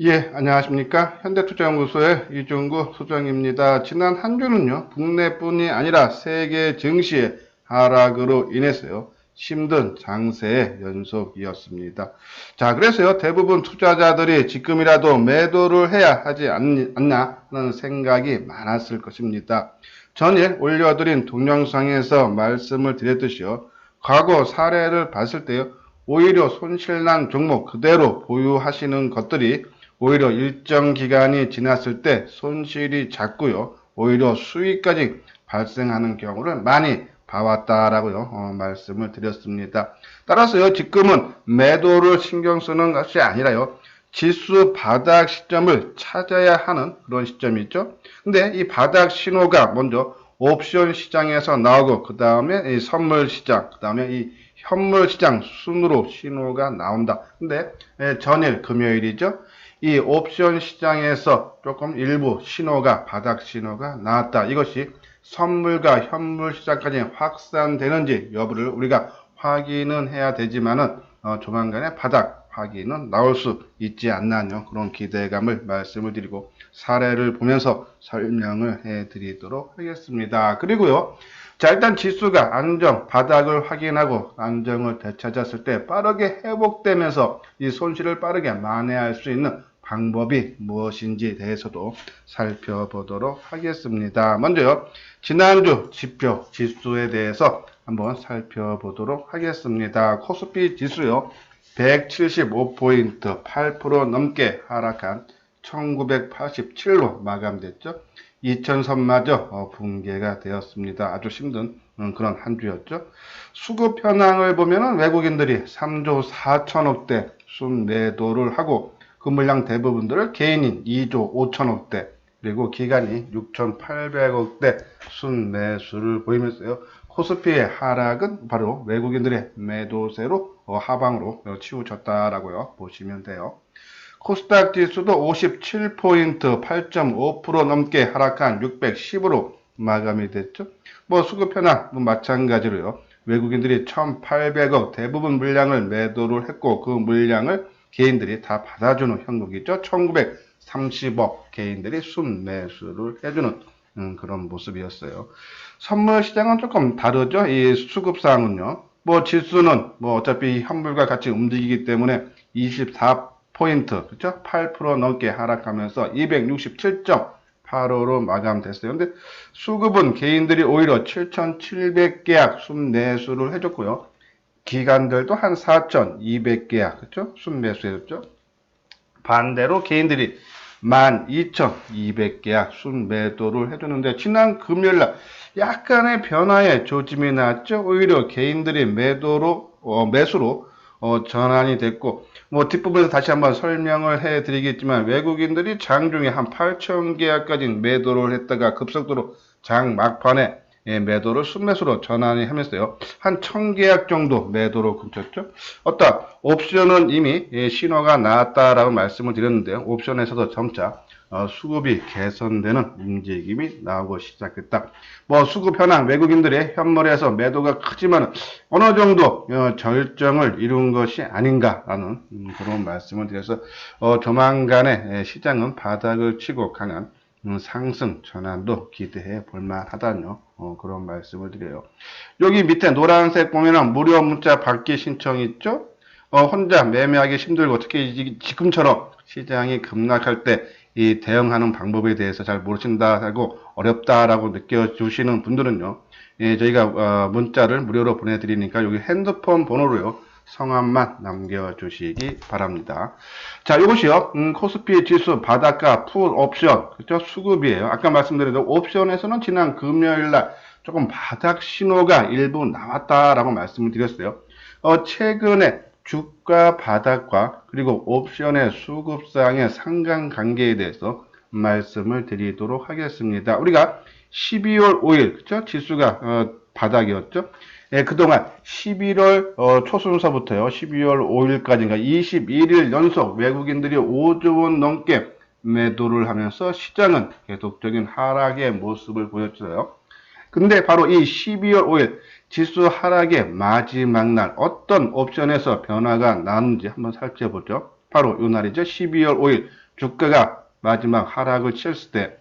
예, 안녕하십니까. 현대투자연구소의 이종구 소장입니다. 지난 한 주는요, 국내뿐이 아니라 세계 증시의 하락으로 인해서요, 힘든 장세의 연속이었습니다. 자, 그래서요, 대부분 투자자들이 지금이라도 매도를 해야 하지 않나 하는 생각이 많았을 것입니다. 전일 올려드린 동영상에서 말씀을 드렸듯이요, 과거 사례를 봤을 때요, 오히려 손실난 종목 그대로 보유하시는 것들이 오히려 일정 기간이 지났을 때 손실이 작고요. 오히려 수익까지 발생하는 경우를 많이 봐왔다라고요. 말씀을 드렸습니다. 따라서요. 지금은 매도를 신경 쓰는 것이 아니라요. 지수 바닥 시점을 찾아야 하는 그런 시점이죠. 근데 이 바닥 신호가 먼저 옵션 시장에서 나오고 그 다음에 이 선물 시장, 그 다음에 이 현물 시장 순으로 신호가 나온다. 근데 전일 금요일이죠. 이 옵션 시장에서 조금 일부 신호가 바닥 신호가 나왔다. 이것이 선물과 현물 시장까지 확산되는지 여부를 우리가 확인은 해야 되지만은 조만간에 바닥 확인은 나올 수 있지 않나요? 그런 기대감을 말씀을 드리고 사례를 보면서 설명을 해 드리도록 하겠습니다. 그리고요. 자, 일단 지수가 안정, 바닥을 확인하고 안정을 되찾았을 때 빠르게 회복되면서 이 손실을 빠르게 만회할 수 있는 방법이 무엇인지에 대해서도 살펴보도록 하겠습니다. 먼저요, 지난주 지표 지수에 대해서 한번 살펴보도록 하겠습니다. 코스피 지수요, 175포인트 8% 넘게 하락한 1987로 마감됐죠. 2000선마저 붕괴가 되었습니다. 아주 힘든 그런 한 주였죠. 수급 현황을 보면은 외국인들이 3조 4천억대 순매도를 하고 그 물량 대부분들을 개인인 2조 5천억대 그리고 기관이 6,800억대 순매수를 보이면서요. 코스피의 하락은 바로 외국인들의 매도세로 하방으로 치우쳤다라고요. 보시면 돼요. 코스닥 지수도 57포인트 8.5% 넘게 하락한 610으로 마감이 됐죠. 수급 현황 마찬가지로요. 외국인들이 1,800억 대부분 물량을 매도를 했고 그 물량을 개인들이 다 받아주는 형국이죠. 1930억 개인들이 순매수를 해주는 그런 모습이었어요. 선물 시장은 조금 다르죠. 이 수급상은요. 지수는 어차피 현물과 같이 움직이기 때문에 24포인트, 그렇죠? 8% 넘게 하락하면서 267.85로 마감됐어요. 근데 수급은 개인들이 오히려 7,700계약 순매수를 해줬고요. 기관들도 한 4,200계약, 그렇죠? 순매수해줬죠. 반대로 개인들이 12,200계약 순매도를 해줬는데 지난 금요일날 약간의 변화의 조짐이 나왔죠. 오히려 개인들이 매수로 전환이 됐고 뒷부분에서 다시 한번 설명을 해드리겠지만 외국인들이 장중에 한 8,000계약까지 매도를 했다가 급속도로 장 막판에 매도를 순매수로 전환이 하면서요. 한 1,000계약 정도 매도로 굶쳤죠. 옵션은 이미 신호가 나왔다라고 말씀을 드렸는데요. 옵션에서도 점차 수급이 개선되는 움직임이 나오고 시작했다. 수급 현황 외국인들의 현물에서 매도가 크지만 어느 정도 절정을 이룬 것이 아닌가라는 그런 말씀을 드려서 조만간에 시장은 바닥을 치고 강한 상승 전환도 기대해 볼만하다는 그런 말씀을 드려요. 여기 밑에 노란색 보면은 무료 문자 받기 신청 있죠? 혼자 매매하기 힘들고 특히 지금처럼 시장이 급락할 때 이 대응하는 방법에 대해서 잘 모르신다 하고 어렵다라고 느껴주시는 분들은요. 저희가 문자를 무료로 보내드리니까 여기 핸드폰 번호로요. 성함만 남겨주시기 바랍니다. 자, 이것이요. 코스피 지수 바닷가 풀 옵션, 그렇죠? 수급이에요. 아까 말씀드린 옵션에서는 지난 금요일날 조금 바닥 신호가 일부 나왔다라고 말씀을 드렸어요. 최근에 주가 바닥과 그리고 옵션의 수급상의 상관관계에 대해서 말씀을 드리도록 하겠습니다. 우리가 12월 5일, 그렇죠? 지수가 바닥이었죠? 그동안 11월 초순서부터요, 12월 5일까지인가 21일 연속 외국인들이 5조 원 넘게 매도를 하면서 시장은 계속적인 하락의 모습을 보였어요. 근데 바로 이 12월 5일 지수 하락의 마지막 날 어떤 옵션에서 변화가 나는지 한번 살펴보죠. 바로 이 날이죠. 12월 5일 주가가 마지막 하락을 치렀을 때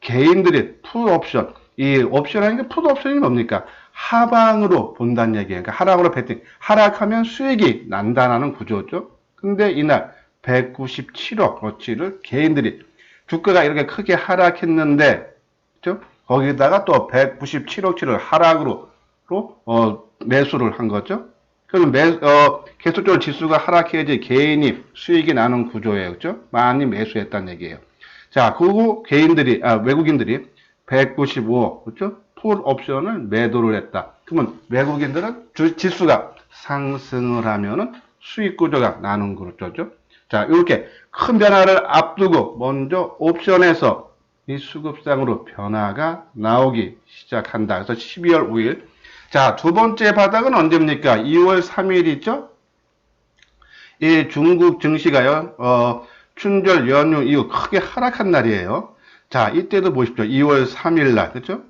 개인들이 풋옵션, 이 옵션이라는 게 풋옵션이 뭡니까? 하방으로 본다는 얘기예요. 그러니까 하락으로 베팅, 하락하면 수익이 난다는 구조죠. 근데 이날 197억어치를 개인들이 주가가 이렇게 크게 하락했는데, 그죠? 거기다가 또 197억치를 하락으로 매수를 한 거죠. 그럼 계속적으로 지수가 하락해야지 개인이 수익이 나는 구조예요. 그죠? 많이 매수했다는 얘기예요. 자, 그리고 외국인들이 195억, 그죠? 풋 옵션을 매도를 했다. 그러면 외국인들은 지수가 상승을 하면은 수익 구조가 나는 구조죠. 자, 이렇게 큰 변화를 앞두고 먼저 옵션에서 이 수급상으로 변화가 나오기 시작한다. 그래서 12월 5일. 자, 두 번째 바닥은 언제입니까? 2월 3일이죠? 이 중국 증시가요, 춘절 연휴 이후 크게 하락한 날이에요. 자, 이때도 보십시오. 2월 3일 날, 그죠?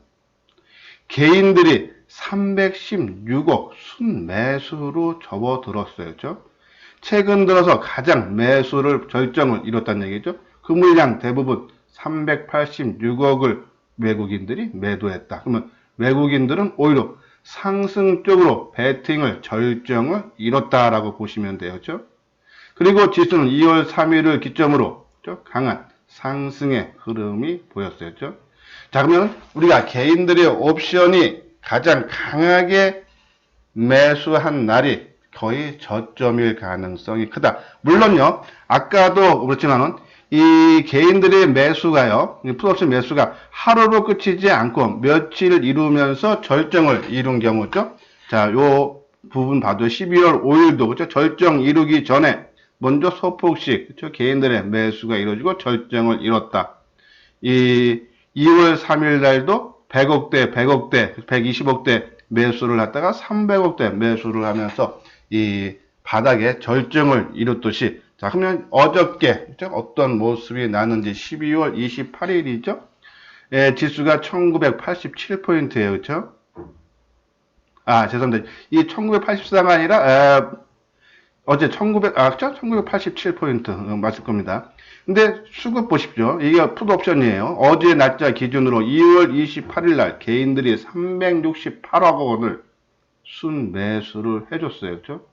개인들이 316억 순매수로 접어들었어요. 그죠? 최근 들어서 가장 매수를 결정을 이뤘다는 얘기죠. 그 물량 대부분 386억을 외국인들이 매도했다. 그러면 외국인들은 오히려 상승 쪽으로 베팅을 결정을 이뤘다라고 보시면 돼요. 그죠? 그리고 지수는 2월 3일을 기점으로 강한 상승의 흐름이 보였어요. 그죠? 자, 그러면 우리가 개인들의 옵션이 가장 강하게 매수한 날이 거의 저점일 가능성이 크다. 물론요, 아까도 그렇지만은 이 개인들의 매수가요, 풋옵션 매수가 하루로 끝이지 않고 며칠 이루면서 절정을 이룬 경우죠. 자, 요 부분 봐도 12월 5일도 그렇죠. 절정 이루기 전에 먼저 소폭씩 그렇죠. 개인들의 매수가 이루어지고 절정을 이뤘다. 이 2월 3일 날도 100억대, 120억대 매수를 했다가 300억대 매수를 하면서 이 바닥에 절정을 이뤘듯이, 자, 그러면 어저께 어떤 모습이 나는지 12월 28일이죠? 예, 지수가 1987포인트예요. 그렇죠? 아, 죄송합니다. 이 1984가 아니라 어제 1987포인트 맞을 겁니다. 근데 수급 보십시오. 이게 풋옵션이에요. 어제 날짜 기준으로 2월 28일 날 개인들이 368억 원을 순매수를 해줬어요. 그렇죠?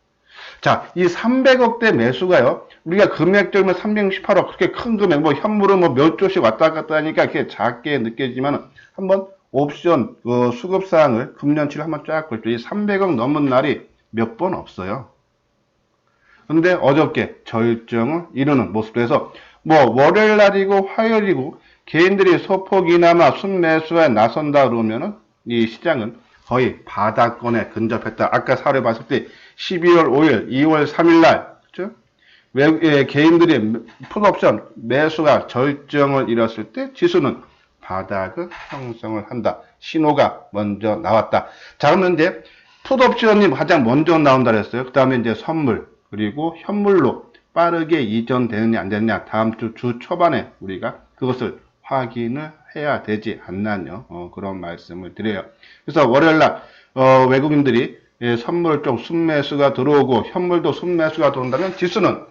자, 이 300억대 매수가요. 우리가 금액적으로 368억 그렇게 큰 금액, 뭐 현물은 뭐 몇 조씩 왔다 갔다 하니까 이렇게 작게 느껴지지만 한번 옵션 수급 사항을 금년치를 한번 쫙 보십시오. 이 300억 넘은 날이 몇 번 없어요. 근데 어저께 절정을 이루는 모습에서 뭐 월요일 날이고 화요일이고 개인들이 소폭이나마 순매수에 나선다 그러면은 이 시장은 거의 바닥권에 근접했다. 아까 사례 봤을 때 12월 5일, 2월 3일 날, 그죠? 개인들이 풋옵션 매수가 절정을 이뤘을 때 지수는 바닥을 형성을 한다. 신호가 먼저 나왔다. 자, 그러면 이제 풋옵션이 가장 먼저 나온다 그랬어요. 그 다음에 이제 선물, 그리고 현물로 빠르게 이전되느냐 안 되느냐 다음 주 초반에 우리가 그것을 확인을 해야 되지 않나요? 그런 말씀을 드려요. 그래서 월요일날 외국인들이 선물 쪽 순매수가 들어오고 현물도 순매수가 들어온다면 지수는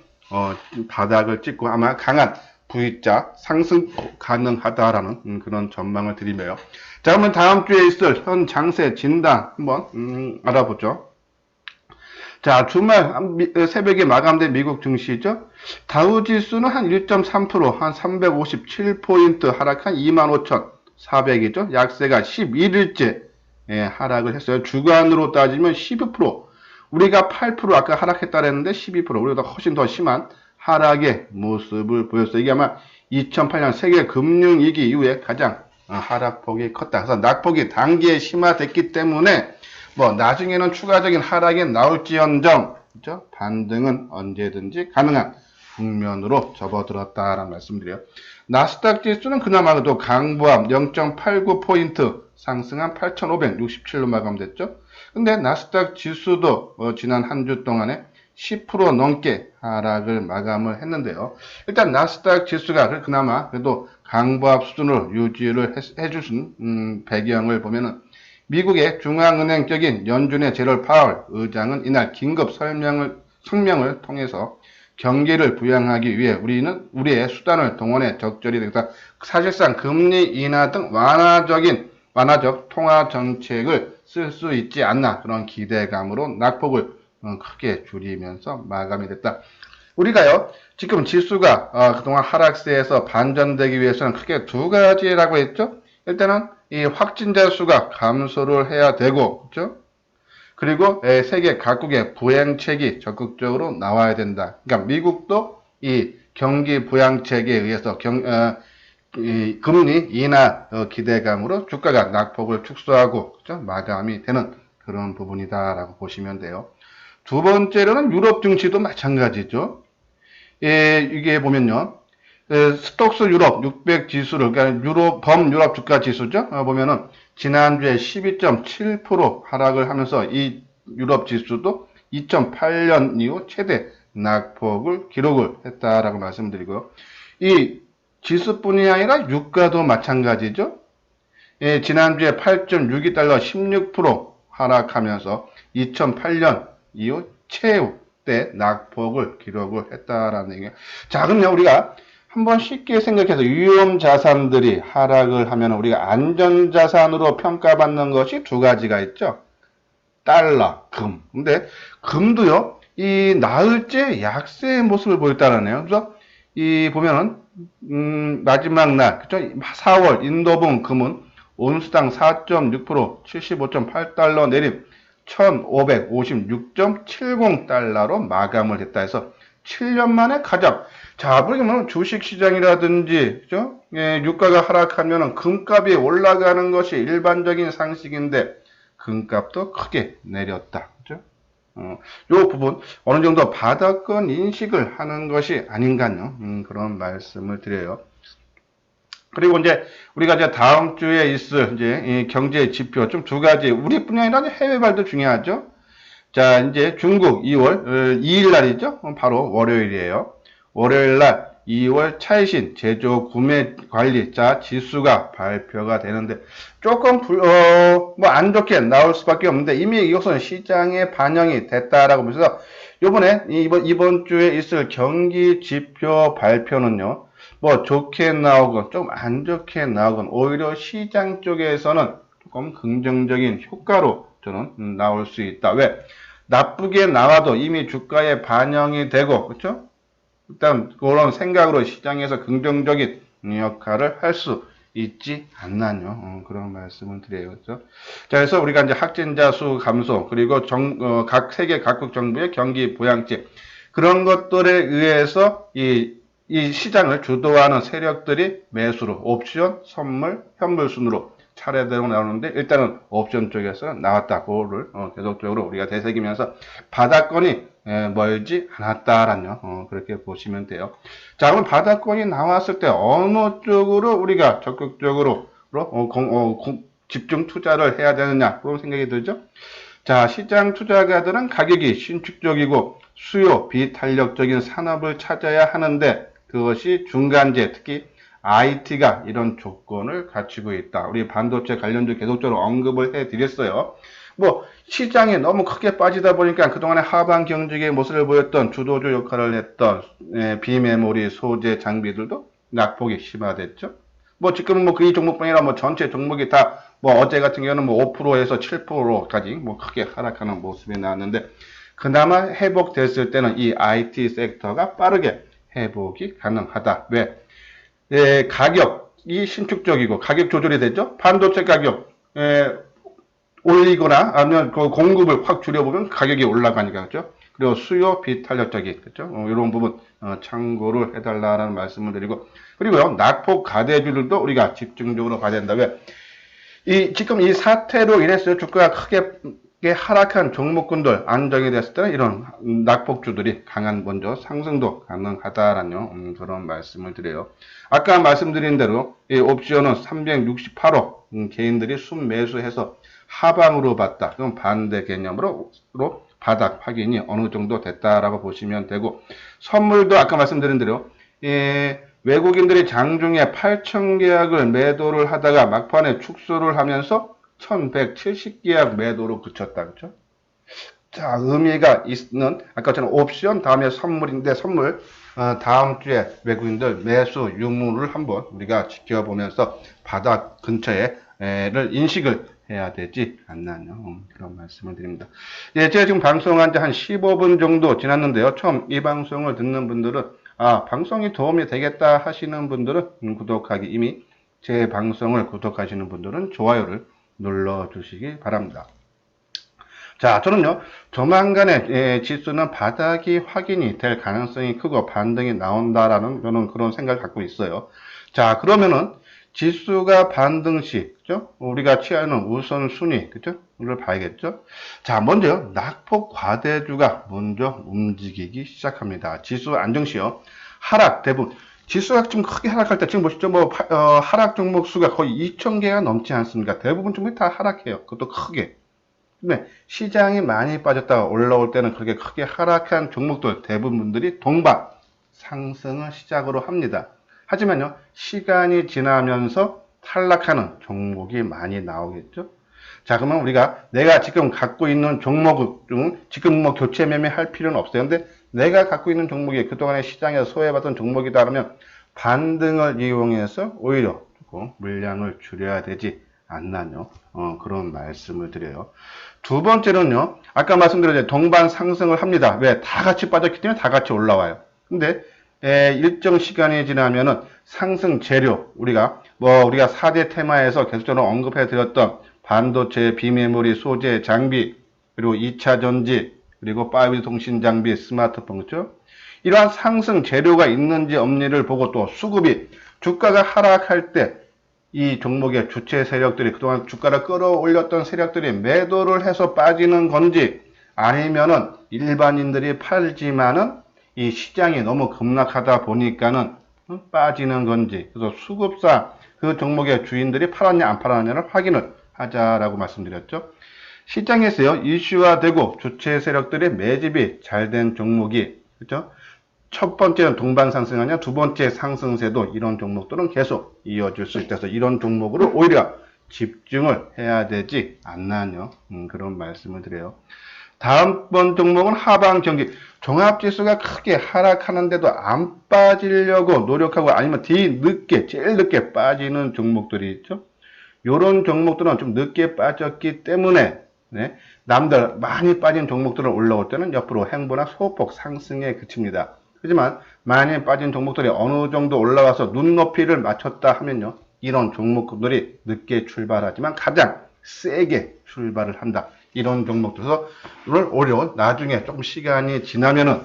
바닥을 찍고 아마 강한 V자 상승 가능하다라는 그런 전망을 드리며요. 자, 그러면 다음 주에 있을 현 장세 진단 한번 알아보죠. 자, 주말 새벽에 마감된 미국 증시죠. 다우 지수는 한 1.3%, 한 357포인트 하락한 25,400이죠. 약세가 11일째 하락을 했어요. 주간으로 따지면 12%. 우리가 8% 아까 하락했다 그랬는데 12%. 우리보다 훨씬 더 심한 하락의 모습을 보였어요. 이게 아마 2008년 세계 금융위기 이후에 가장 하락폭이 컸다. 그래서 낙폭이 단기에 심화됐기 때문에 뭐 나중에는 추가적인 하락이 나올지언정 그렇죠? 반등은 언제든지 가능한 국면으로 접어들었다라는 말씀드려요. 나스닥 지수는 그나마 그래도 강보합 0.89포인트 상승한 8,567로 마감됐죠. 근데 나스닥 지수도 지난 한 주 동안에 10% 넘게 하락을 마감을 했는데요. 일단 나스닥 지수가 그나마 그래도 강보합 수준으로 유지를 해주신 배경을 보면은 미국의 중앙은행적인 연준의 제럴 파월 의장은 이날 긴급 성명을 통해서 경기를 부양하기 위해 우리는 우리의 수단을 동원해 적절히 되겠다. 사실상 금리 인하 등 완화적 통화 정책을 쓸 수 있지 않나 그런 기대감으로 낙폭을 크게 줄이면서 마감이 됐다. 우리가요 지금 지수가 그동안 하락세에서 반전되기 위해서는 크게 두 가지라고 했죠. 일단은 이 확진자 수가 감소를 해야 되고, 그렇죠? 그리고 세계 각국의 부양책이 적극적으로 나와야 된다. 그러니까 미국도 이 경기 부양책에 의해서 이 금리 인하 기대감으로 주가가 낙폭을 축소하고, 그렇죠? 마감이 되는 그런 부분이다라고 보시면 돼요. 두 번째로는 유럽 증시도 마찬가지죠. 이게 보면요. 스톡스 유럽 600 지수를, 그러니까 범유럽 주가 지수죠. 보면은 지난주에 12.7% 하락을 하면서 이 유럽 지수도 2008년 이후 최대 낙폭을 기록을 했다라고 말씀드리고요. 이 지수뿐이 아니라 유가도 마찬가지죠. 지난주에 8.62달러 16% 하락하면서 2008년 이후 최대 낙폭을 기록을 했다라는 얘기예요. 자, 그럼요, 우리가 한번 쉽게 생각해서 위험 자산들이 하락을 하면 우리가 안전 자산으로 평가받는 것이 두 가지가 있죠. 달러, 금. 근데 금도요, 이 나흘째 약세의 모습을 보였다라네요. 그래서 이 보면은 마지막 날, 그죠? 4월 인도분 금은 온수당 4.6% 75.8달러 내림 1556.70달러로 마감을 했다 해서 7년 만에 가장, 자, 그러면 주식시장이라든지, 그죠? 유가가 하락하면 금값이 올라가는 것이 일반적인 상식인데, 금값도 크게 내렸다. 그죠? 요 부분, 어느 정도 바닥권 인식을 하는 것이 아닌가요? 그런 말씀을 드려요. 그리고 이제 우리가 이제 다음 주에 있을 이제 이 경제 지표 좀 두 가지, 우리뿐이 아니라 해외발도 중요하죠. 자, 이제 중국 2월 2일 날이죠. 바로 월요일이에요. 월요일 날 2월 차이신 제조 구매 관리자 지수가 발표가 되는데 조금 뭐 안 좋게 나올 수밖에 없는데 이미 이것은 시장에 반영이 됐다라고 보면서 요번에 이번 주에 있을 경기 지표 발표는요. 뭐 좋게 나오건 좀 안 좋게 나오건 오히려 시장 쪽에서는 조금 긍정적인 효과로 저는 나올 수 있다. 왜? 나쁘게 나와도 이미 주가에 반영이 되고, 그렇죠? 일단 그런 생각으로 시장에서 긍정적인 역할을 할 수 있지 않나요? 그런 말씀을 드려요. 그렇죠? 자, 그래서 우리가 이제 확진자 수 감소, 그리고 각 세계 각국 정부의 경기 부양책, 그런 것들에 의해서 이 시장을 주도하는 세력들이 매수로, 옵션, 선물, 현물 순으로 차례대로 나오는데 일단은 옵션 쪽에서는 나왔다. 그거를 계속적으로 우리가 되새기면서 바닥권이 멀지 않았다라는 그렇게 보시면 돼요. 자, 그럼 바닥권이 나왔을 때 어느 쪽으로 우리가 적극적으로 집중 투자를 해야 되느냐 그런 생각이 들죠. 자, 시장 투자가들은 가격이 신축적이고 수요 비탄력적인 산업을 찾아야 하는데 그것이 중간재, 특히 IT가 이런 조건을 갖추고 있다. 우리 반도체 관련주 계속적으로 언급을 해드렸어요. 뭐 시장에 너무 크게 빠지다 보니까 그동안에 하방 경직의 모습을 보였던 주도주 역할을 했던 비메모리 소재 장비들도 낙폭이 심화됐죠. 뭐 지금은 뭐 그 종목뿐 아니라 뭐 전체 종목이 다 뭐 어제 같은 경우는 뭐 5%에서 7%까지 뭐 크게 하락하는 모습이 나왔는데 그나마 회복됐을 때는 이 IT 섹터가 빠르게 회복이 가능하다. 왜? 가격이 신축적이고 가격 조절이 되죠. 반도체 가격 올리거나 아니면 그 공급을 확 줄여보면 가격이 올라가니까 그렇죠. 그리고 수요 비탄력적인 그렇죠. 이런 부분 참고를 해달라는 말씀을 드리고 그리고요 낙폭 가대주들도 우리가 집중적으로 봐야 된다. 왜? 지금 이 사태로 인해서 주가가 크게 하락한 종목군들 안정이 됐을 때는 이런 낙폭주들이 강한 먼저 상승도 가능하다라는 그런 말씀을 드려요. 아까 말씀드린 대로 이 옵션은 368억 개인들이 순매수해서 하방으로 봤다. 그럼 반대 개념으로 바닥 확인이 어느 정도 됐다라고 보시면 되고 선물도 아까 말씀드린 대로 외국인들이 장중에 8,000계약을 매도를 하다가 막판에 축소를 하면서 1,170계약 매도로 그쳤다. 그렇죠? 자, 의미가 있는 아까처럼 옵션 다음에 선물인데 선물 다음 주에 외국인들 매수 유무를 한번 우리가 지켜보면서 바닥 근처에를 인식을 해야 되지 않나요? 그런 말씀을 드립니다. 예, 제가 지금 방송한 지 한 15분 정도 지났는데요. 처음 이 방송을 듣는 분들은 방송이 도움이 되겠다 하시는 분들은 구독하기, 이미 제 방송을 구독하시는 분들은 좋아요를 눌러주시기 바랍니다. 자, 저는요, 조만간에 지수는 바닥이 확인이 될 가능성이 크고 반등이 나온다라는 저는 그런 생각을 갖고 있어요. 자, 그러면은 지수가 반등 시, 그죠? 우리가 취하는 우선순위, 그죠? 를 봐야겠죠? 자, 먼저 낙폭 과대주가 먼저 움직이기 시작합니다. 지수 안정시요. 하락 대부분. 지수가 좀 크게 하락할 때 지금 보시죠. 하락 종목 수가 거의 2,000개가 넘지 않습니까? 대부분 종목이 다 하락해요. 그것도 크게. 네, 시장이 많이 빠졌다가 올라올 때는 그렇게 크게 하락한 종목들 대부분들이 동반 상승을 시작으로 합니다. 하지만요, 시간이 지나면서 탈락하는 종목이 많이 나오겠죠. 자, 그러면 우리가 내가 지금 갖고 있는 종목 중 지금 뭐 교체 매매할 필요는 없어요. 근데 내가 갖고 있는 종목이 그동안에 시장에서 소외받은 종목이다 그러면 반등을 이용해서 오히려 조금 물량을 줄여야 되지 않나요? 그런 말씀을 드려요. 두 번째는요, 아까 말씀드린 동반 상승을 합니다. 왜? 다 같이 빠졌기 때문에 다 같이 올라와요. 근데 일정 시간이 지나면은 상승 재료, 우리가 4대 테마에서 계속적으로 언급해 드렸던 반도체, 비메모리, 소재, 장비, 그리고 2차 전지, 그리고 5G 통신 장비, 스마트폰, 그렇죠? 이러한 상승 재료가 있는지 없는지를 보고 또 수급이 주가가 하락할 때 이 종목의 주체 세력들이 그동안 주가를 끌어올렸던 세력들이 매도를 해서 빠지는 건지 아니면은 일반인들이 팔지만은 이 시장이 너무 급락하다 보니까는 빠지는 건지, 그래서 수급사 그 종목의 주인들이 팔았냐 안 팔았냐를 확인을 하자라고 말씀드렸죠. 시장에서요 이슈화되고 주체 세력들의 매집이 잘 된 종목이, 그렇죠? 첫 번째는 동반 상승하냐, 두 번째 상승세도 이런 종목들은 계속 이어질 수 있어서 이런 종목으로 오히려 집중을 해야 되지 않나요? 그런 말씀을 드려요. 다음번 종목은 하방 경기. 종합지수가 크게 하락하는데도 안 빠지려고 노력하고 아니면 제일 늦게 빠지는 종목들이 있죠. 이런 종목들은 좀 늦게 빠졌기 때문에 네, 남들 많이 빠진 종목들은 올라올 때는 옆으로 행보나 소폭 상승에 그칩니다. 하지만 많이 빠진 종목들이 어느 정도 올라와서 눈높이를 맞췄다 하면요, 이런 종목들이 늦게 출발하지만 가장 세게 출발을 한다. 이런 종목들을 오히려 나중에 조금 시간이 지나면은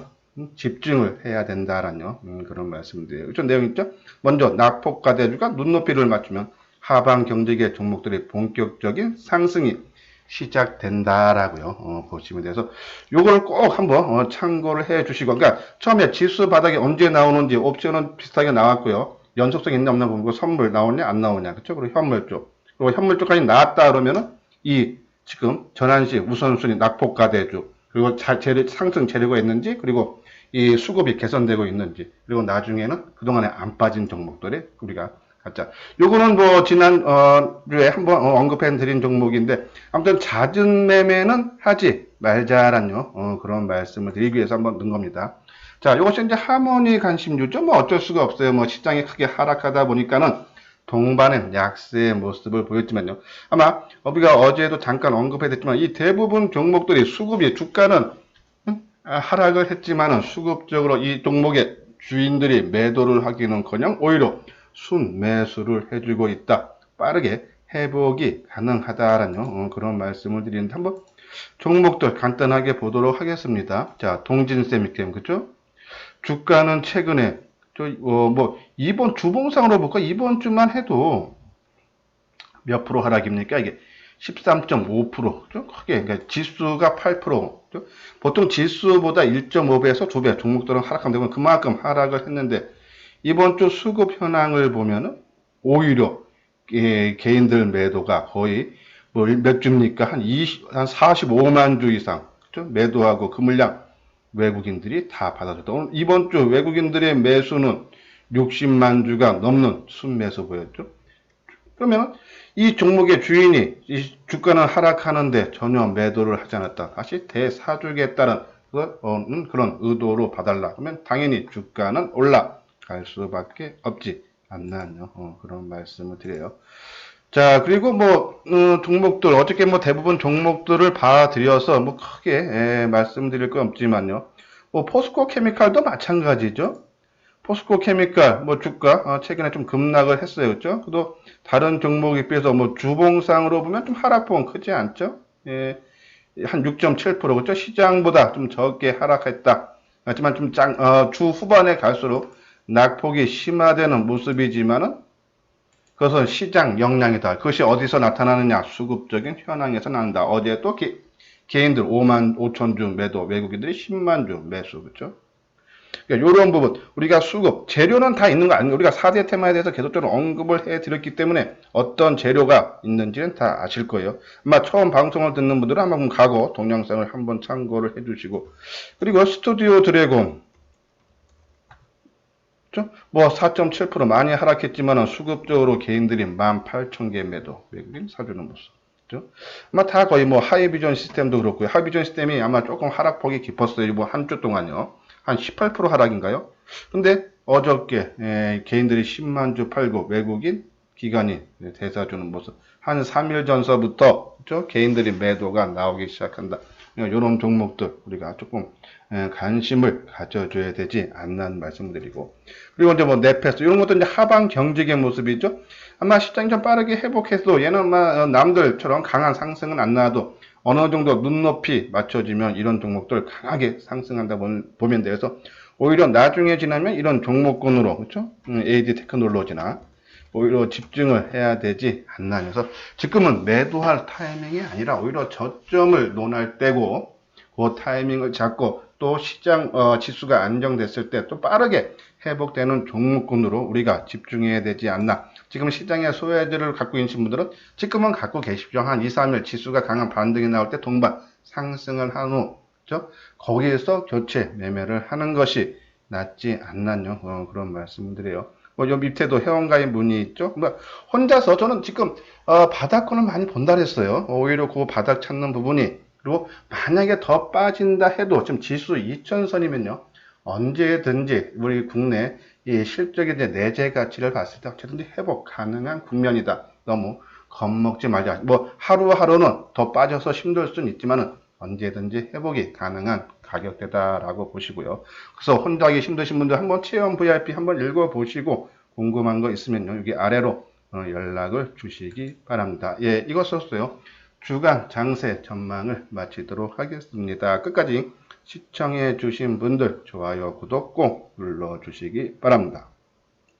집중을 해야 된다라는 그런 말씀드려요. 이런 내용 있죠? 먼저 낙폭과대주가 눈높이를 맞추면 하방 경직의 종목들이 본격적인 상승이 시작된다라고요. 보시면 돼서 요걸 꼭 한번 참고를 해 주시고, 그러니까 처음에 지수 바닥이 언제 나오는지 옵션은 비슷하게 나왔고요. 연속성 있나 없나 보고 선물 나오냐 안 나오냐, 그렇죠? 그리고 현물 쪽, 그리고 현물 쪽까지 나왔다 그러면은 이 지금 전환시 우선순위 낙폭과대주, 그리고 상승 재료가 있는지, 그리고 이 수급이 개선되고 있는지, 그리고 나중에는 그동안에 안 빠진 종목들이 우리가 갖자. 요거는 지난주에 한번 언급해 드린 종목인데, 아무튼 잦은 매매는 하지 말자라는 그런 말씀을 드리기 위해서 한번 넣은 겁니다. 자, 요것이 이제 하모니 관심주죠. 어쩔 수가 없어요. 시장이 크게 하락하다 보니까는 동반의 약세의 모습을 보였지만요. 아마 우리가 어제도 잠깐 언급해 드렸지만 이 대부분 종목들이 수급이 주가는 하락을 했지만은 수급적으로 이 종목의 주인들이 매도를 하기는커녕 오히려 순매수를 해주고 있다. 빠르게 회복이 가능하다라는 그런 말씀을 드리는데 한번 종목들 간단하게 보도록 하겠습니다. 자, 동진세미캠, 그죠? 주가는 최근에 이번 주봉상으로 볼까? 이번 주만 해도 몇 프로 하락입니까? 이게 13.5%, 그죠? 크게, 그러니까 지수가 8%, 그죠? 보통 지수보다 1.5배에서 2배 종목들은 하락하면 되면 그만큼 하락을 했는데 이번 주 수급 현황을 보면은 오히려 개인들 매도가 거의 몇 주입니까? 한 45만 주 이상, 그죠? 매도하고 그 물량 외국인들이 다 받아줬다. 오늘 이번 주 외국인들의 매수는 60만 주가 넘는 순매수 보였죠. 그러면 이 종목의 주인이 이 주가는 하락하는데 전혀 매도를 하지 않았다. 다시 대사주겠다는 그런 의도로 봐달라. 그러면 당연히 주가는 올라갈 수밖에 없지 않나요? 그런 말씀을 드려요. 자, 그리고 종목들, 어저께 대부분 종목들을 봐드려서 크게, 말씀드릴 건 없지만요. 포스코 케미칼도 마찬가지죠. 포스코 케미칼, 주가, 최근에 좀 급락을 했어요. 그죠? 그래도 다른 종목에 비해서 주봉상으로 보면 좀 하락폭은 크지 않죠? 예, 한 6.7%, 그죠? 시장보다 좀 적게 하락했다. 하지만 주 후반에 갈수록 낙폭이 심화되는 모습이지만은 그것은 시장 역량이다. 그것이 어디서 나타나느냐? 수급적인 현황에서 나온다. 어제 또 개인들 5만 5천 주 매도, 외국인들이 10만 주 매수, 그렇죠? 그러니까 이런 부분 우리가 수급, 재료는 다 있는 거 아니에요. 우리가 4대 테마에 대해서 계속적으로 언급을 해드렸기 때문에 어떤 재료가 있는지는 다 아실 거예요. 아마 처음 방송을 듣는 분들은 한번 과거 동영상을 한번 참고를 해주시고, 그리고 스튜디오 드래곤 4.7% 많이 하락했지만 수급적으로 개인들이 18,000개 매도, 외국인 사주는 모습. 그죠? 아마 다 거의 하이비전 시스템도 그렇고요. 하이비전 시스템이 아마 조금 하락폭이 깊었어요. 한 주 동안요. 한 18% 하락인가요? 근데 어저께 개인들이 10만 주 팔고 외국인 기관이 대사주는 모습. 한 3일 전서부터 그렇죠? 개인들이 매도가 나오기 시작한다. 이런 종목들 우리가 조금 관심을 가져줘야 되지 않나는 말씀드리고, 그리고 이제 네페스 이런 것도 이제 하방 경직의 모습이죠. 아마 시장이 좀 빠르게 회복해도 얘는 남들처럼 강한 상승은 안 나와도 어느 정도 눈높이 맞춰지면 이런 종목들 강하게 상승한다 보면 돼서 오히려 나중에 지나면 이런 종목군으로 그렇죠? AD 테크놀로지나 오히려 집중을 해야 되지 않나 해서 지금은 매도할 타이밍이 아니라 오히려 저점을 논할 때고 그 타이밍을 잡고 또 시장 지수가 안정됐을 때 또 빠르게 회복되는 종목군으로 우리가 집중해야 되지 않나. 지금 시장의 소외들을 갖고 계신 분들은 지금은 갖고 계십시오. 한 2, 3일 지수가 강한 반등이 나올 때 동반 상승을 한 후 거기에서 교체 매매를 하는 것이 낫지 않나요? 그런 말씀드려요. 요 밑에도 회원가입 문의 있죠? 혼자서 저는 지금 바닥권을 많이 본다 그랬어요. 오히려 그 바닥 찾는 부분이, 그리고 만약에 더 빠진다 해도 지금 지수 2000선이면요 언제든지 우리 국내 이 실적의 내재 가치를 봤을 때 언제든지 회복 가능한 국면이다. 너무 겁먹지 말자. 하루하루는 더 빠져서 힘들 수는 있지만은 언제든지 회복이 가능한 가격대다라고 보시고요. 그래서 혼자 하기 힘드신 분들 한번 체험 VIP 한번 읽어보시고 궁금한 거 있으면 여기 아래로 연락을 주시기 바랍니다. 예, 이것으로서요 주간 장세 전망을 마치도록 하겠습니다. 끝까지 시청해 주신 분들 좋아요, 구독 꼭 눌러주시기 바랍니다.